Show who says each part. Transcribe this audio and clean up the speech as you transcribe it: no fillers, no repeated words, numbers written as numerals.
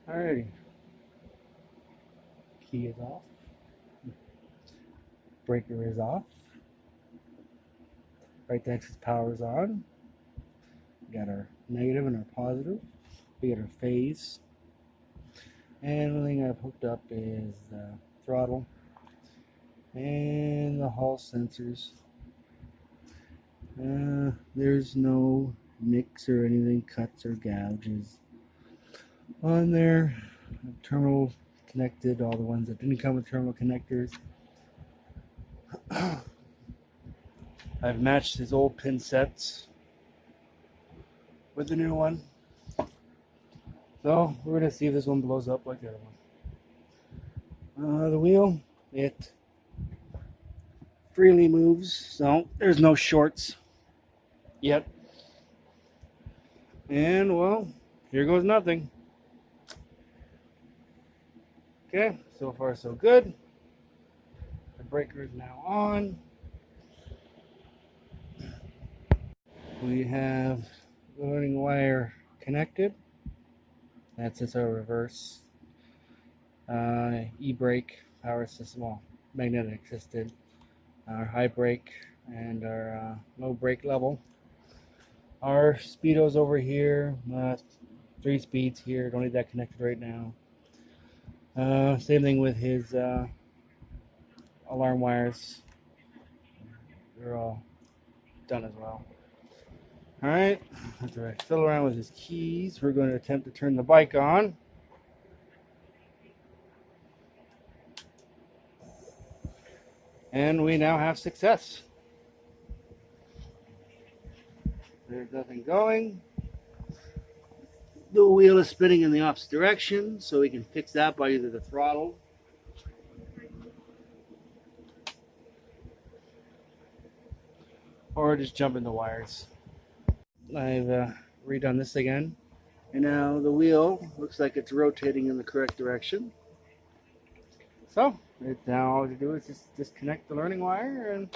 Speaker 1: Alrighty, key is off, breaker is off, right axis power is on. We got our negative and our positive. We got our phase. And the thing I've hooked up is the throttle and the Hall sensors. There's no nicks or anything, cuts or gouges on there. Terminal connected, all the ones that didn't come with terminal connectors. I've matched his old pin sets with the new one. So we're going to see if this one blows up like the other one. The wheel, it freely moves, so there's no shorts yet. And well, here goes nothing. Okay, so far so good. The breaker is now on. We have the learning wire connected. That's just our reverse e-brake power system, well, magnetic assisted, our high brake and our low brake level. Our speedo's over here, 3 speeds here, don't need that connected right now. Same thing with his alarm wires, they're all done as well. Alright, after I fiddle around with his keys, we're going to attempt to turn the bike on. And we now have success. There's nothing going. The wheel is spinning in the opposite direction, so we can fix that by either the throttle or just jumping the wires. I've redone this again, and now the wheel looks like it's rotating in the correct direction. So now all to do is just disconnect the learning wire and